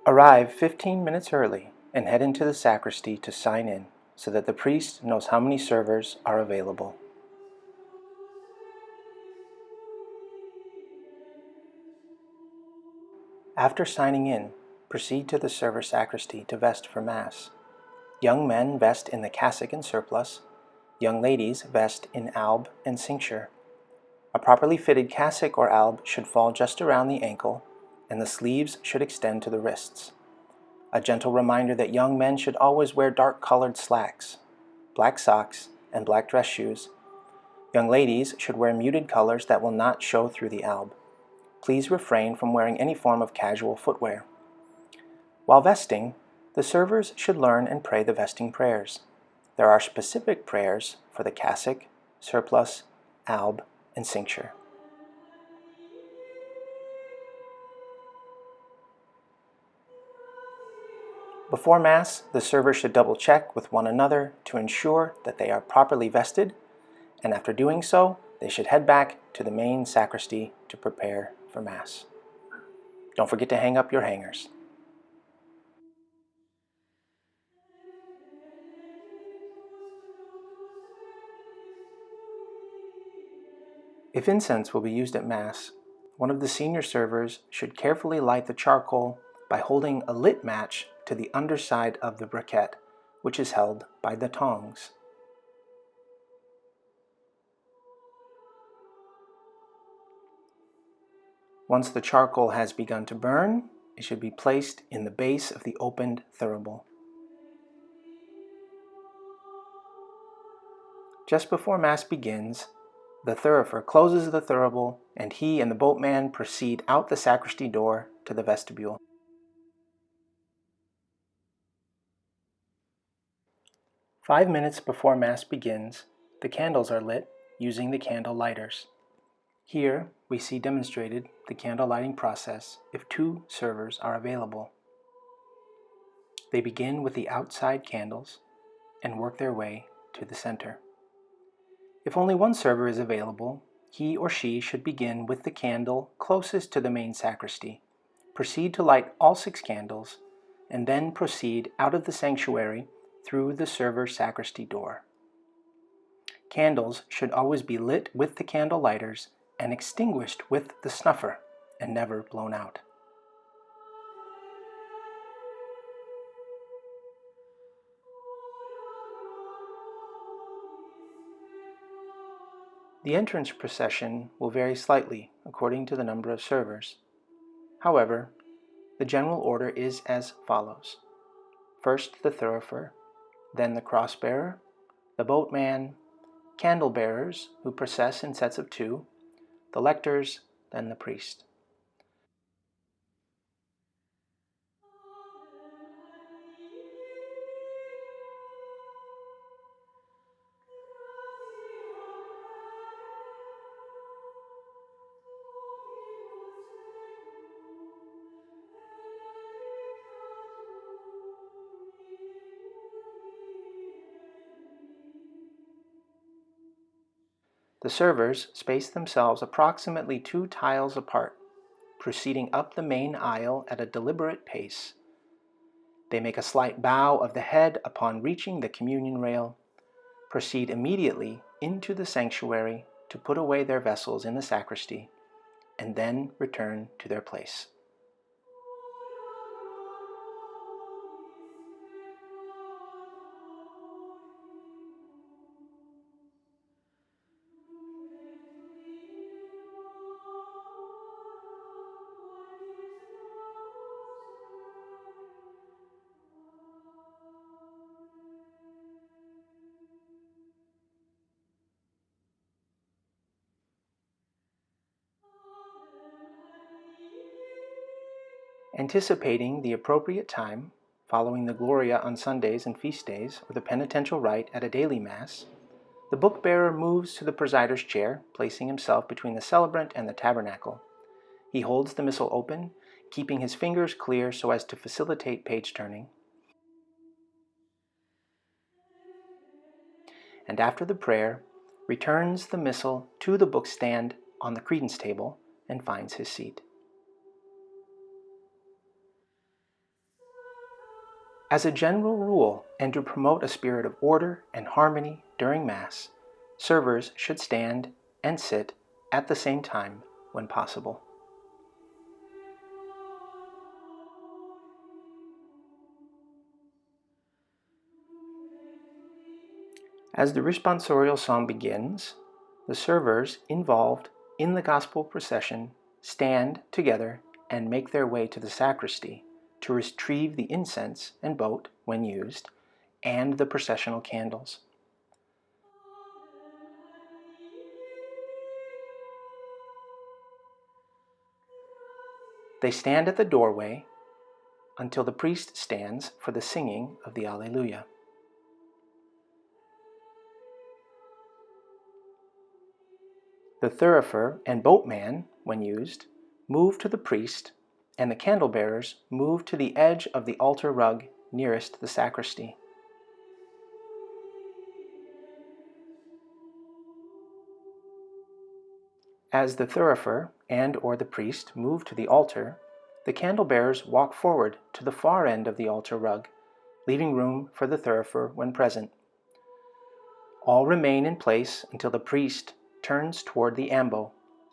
Arrive 15 minutes early and head into the sacristy to sign in so that the priest knows how many servers are available. After signing in, proceed to the server sacristy to vest for Mass. Young men vest in the cassock and surplice. Young ladies vest in alb and cincture. A properly fitted cassock or alb should fall just around the ankle, and the sleeves should extend to the wrists. A gentle reminder that young men should always wear dark-colored slacks, black socks, and black dress shoes. Young ladies should wear muted colors that will not show through the alb. Please refrain from wearing any form of casual footwear. While vesting, the servers should learn and pray the vesting prayers. There are specific prayers for the cassock, surplice, alb, and cincture. Before Mass, the servers should double-check with one another to ensure that they are properly vested, and after doing so, they should head back to the main sacristy to prepare for Mass. Don't forget to hang up your hangers. If incense will be used at Mass, one of the senior servers should carefully light the charcoal by holding a lit match to the underside of the briquette, which is held by the tongs. Once the charcoal has begun to burn, it should be placed in the base of the opened thurible. Just before Mass begins, the thurifer closes the thurible, and he and the boatman proceed out the sacristy door to the vestibule. Five minutes before Mass begins, the candles are lit using the candle lighters. Here, we see demonstrated the candle lighting process if two servers are available. They begin with the outside candles and work their way to the center. If only one server is available, he or she should begin with the candle closest to the main sacristy, proceed to light all 6 candles, and then proceed out of the sanctuary through the server sacristy door. Candles should always be lit with the candle lighters and extinguished with the snuffer, and never blown out. The entrance procession will vary slightly according to the number of servers. However, the general order is as follows. First the thurifer, then the cross-bearer, the boatman, candle bearers who process in sets of 2, the lectors, then the priest. The servers space themselves approximately 2 tiles apart, proceeding up the main aisle at a deliberate pace. They make a slight bow of the head upon reaching the communion rail, proceed immediately into the sanctuary to put away their vessels in the sacristy, and then return to their place. Anticipating the appropriate time, following the Gloria on Sundays and feast days, or the penitential rite at a daily Mass, the book-bearer moves to the presider's chair, placing himself between the celebrant and the tabernacle. He holds the missal open, keeping his fingers clear so as to facilitate page turning. And after the prayer, returns the missal to the bookstand on the credence table and finds his seat. As a general rule, and to promote a spirit of order and harmony during Mass, servers should stand and sit at the same time when possible. As the responsorial psalm begins, the servers involved in the gospel procession stand together and make their way to the sacristy to retrieve the incense and boat, when used, and the processional candles. They stand at the doorway until the priest stands for the singing of the Alleluia. The thurifer and boatman, when used, move to the priest, and the candlebearers move to the edge of the altar rug nearest the sacristy. As the thurifer and/or the priest move to the altar, the candlebearers walk forward to the far end of the altar rug, leaving room for the thurifer when present. All remain in place until the priest turns toward the ambo,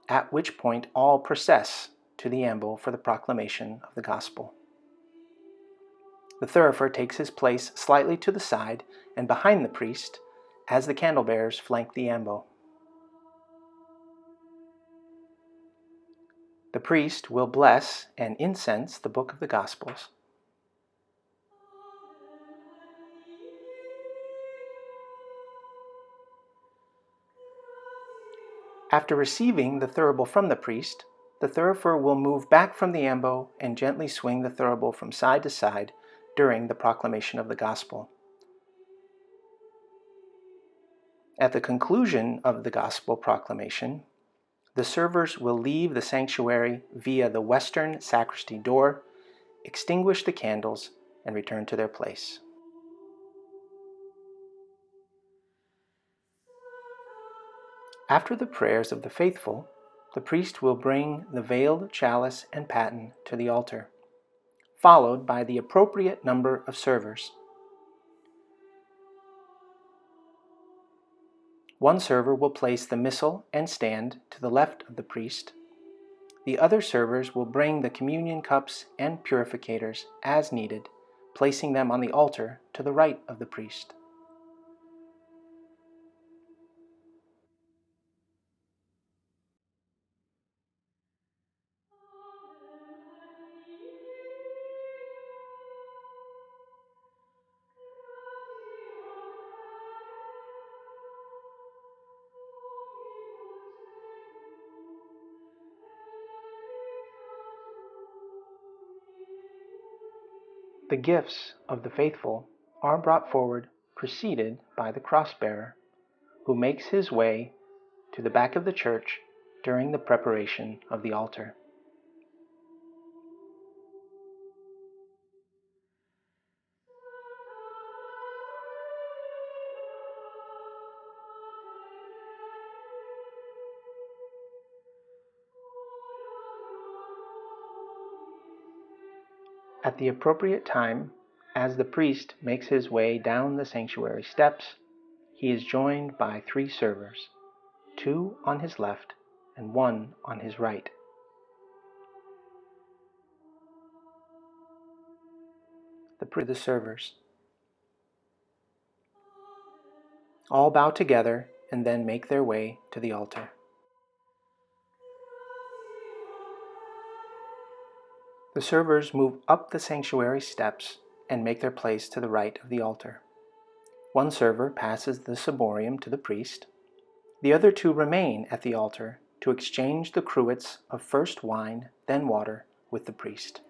at which point all process to the ambo for the proclamation of the gospel. The thurifer takes his place slightly to the side and behind the priest as the candlebearers flank the ambo. The priest will bless and incense the book of the Gospels. After receiving the thurible from the priest, the thurifer will move back from the ambo and gently swing the thurible from side to side during the proclamation of the Gospel. At the conclusion of the Gospel proclamation, the servers will leave the sanctuary via the western sacristy door, extinguish the candles, and return to their place. After the prayers of the faithful, the priest will bring the veiled chalice and paten to the altar, followed by the appropriate number of servers. One server will place the missal and stand to the left of the priest. The other servers will bring the communion cups and purificators as needed, placing them on the altar to the right of the priest. The gifts of the faithful are brought forward preceded by the cross-bearer, who makes his way to the back of the church during the preparation of the altar. At the appropriate time, as the priest makes his way down the sanctuary steps, he is joined by 3 servers, 2 on his left and 1 on his right. The servers all bow together and then make their way to the altar. The servers move up the sanctuary steps and make their place to the right of the altar. One server passes the ciborium to the priest. The other 2 remain at the altar to exchange the cruets of first wine, then water, with the priest.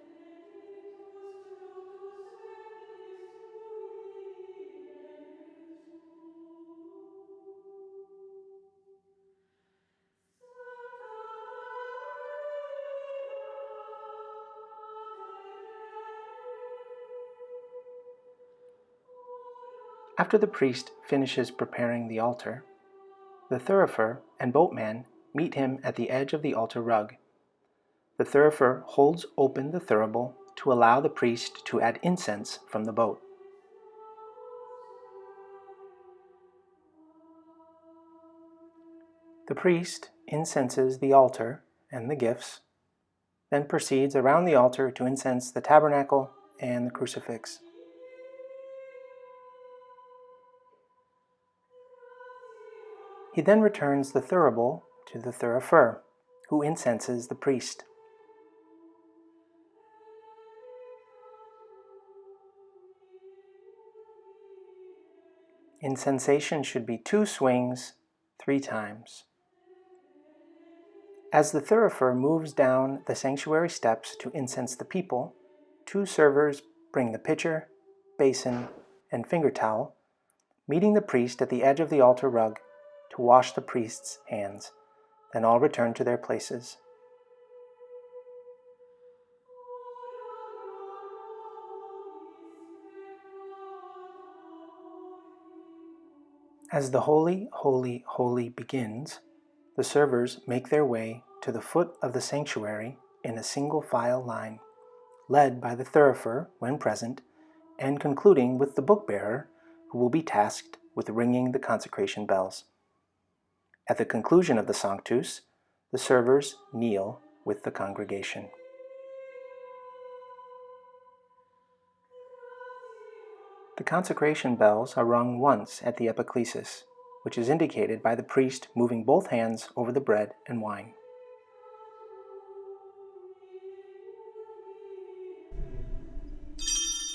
After the priest finishes preparing the altar, the thurifer and boatman meet him at the edge of the altar rug. The thurifer holds open the thurible to allow the priest to add incense from the boat. The priest incenses the altar and the gifts, then proceeds around the altar to incense the tabernacle and the crucifix. He then returns the thurible to the thurifer, who incenses the priest. Incensation should be 2 swings, 3 times. As the thurifer moves down the sanctuary steps to incense the people, 2 servers bring the pitcher, basin, and finger towel, meeting the priest at the edge of the altar rug to wash the priest's hands. Then all return to their places. As the Holy, Holy, Holy begins, the servers make their way to the foot of the sanctuary in a single file line, led by the thurifer when present, and concluding with the book-bearer, who will be tasked with ringing the consecration bells. At the conclusion of the Sanctus, the servers kneel with the congregation. The consecration bells are rung once at the epiclesis, which is indicated by the priest moving both hands over the bread and wine.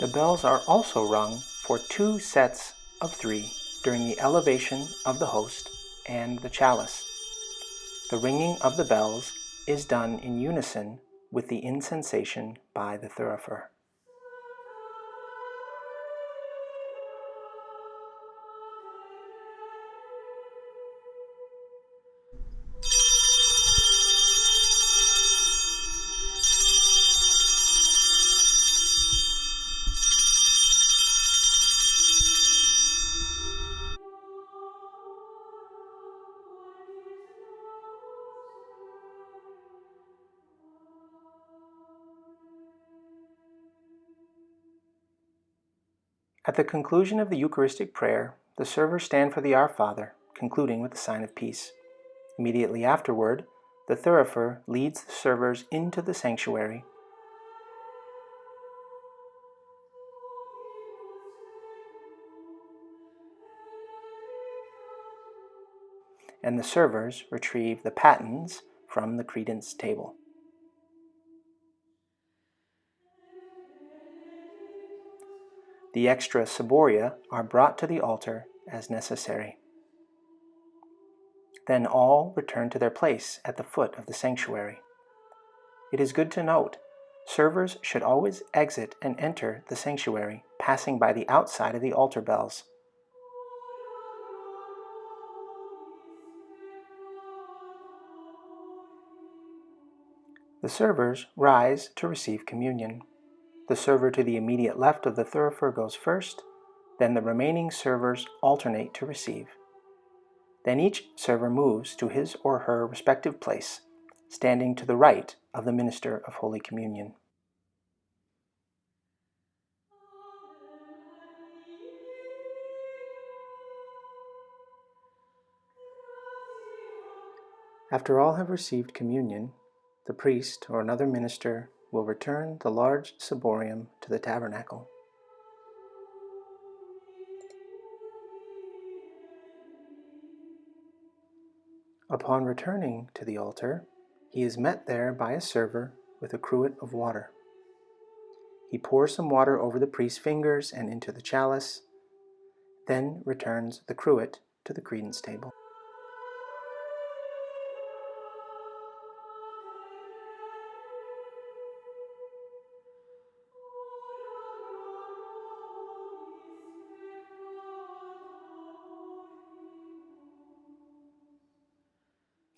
The bells are also rung for 2 sets of 3 during the elevation of the host and the chalice. The ringing of the bells is done in unison with the incensation by the thurifer. At the conclusion of the Eucharistic prayer, the servers stand for the Our Father, concluding with the sign of peace. Immediately afterward, the thurifer leads the servers into the sanctuary and the servers retrieve the patens from the credence table. The extra ciboria are brought to the altar as necessary. Then all return to their place at the foot of the sanctuary. It is good to note, servers should always exit and enter the sanctuary, passing by the outside of the altar bells. The servers rise to receive communion. The server to the immediate left of the thurifer goes first, then the remaining servers alternate to receive. Then each server moves to his or her respective place, standing to the right of the minister of Holy Communion. After all have received communion, the priest or another minister will return the large ciborium to the tabernacle. Upon returning to the altar, he is met there by a server with a cruet of water. He pours some water over the priest's fingers and into the chalice, then returns the cruet to the credence table.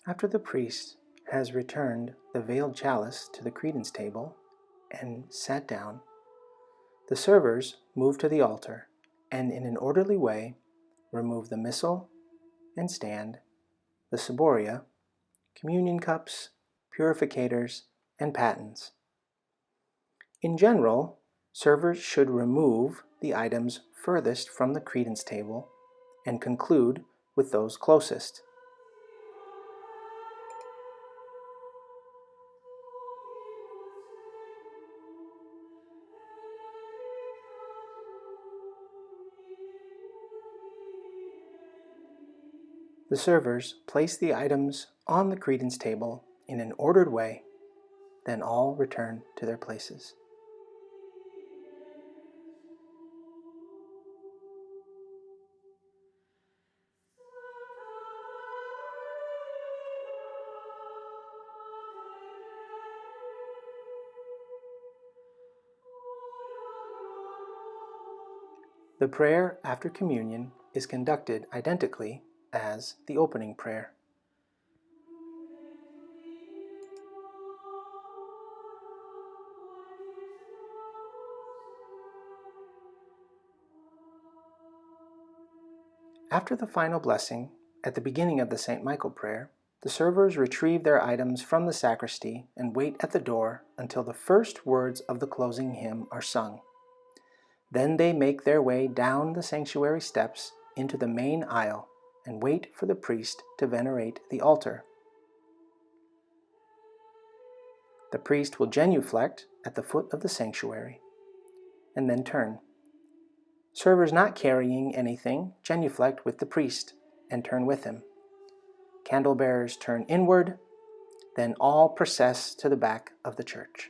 After the priest has returned the veiled chalice to the credence table and sat down, the servers move to the altar and in an orderly way remove the missal and stand, the ciboria, communion cups, purificators, and patens. In general, servers should remove the items furthest from the credence table and conclude with those closest. The servers place the items on the credence table in an ordered way, then all return to their places. The prayer after communion is conducted identically as the opening prayer. After the final blessing, at the beginning of the St. Michael prayer, the servers retrieve their items from the sacristy and wait at the door until the first words of the closing hymn are sung. Then they make their way down the sanctuary steps into the main aisle and wait for the priest to venerate the altar. The priest will genuflect at the foot of the sanctuary and then turn. Servers not carrying anything genuflect with the priest and turn with him. Candle bearers turn inward, then all process to the back of the church.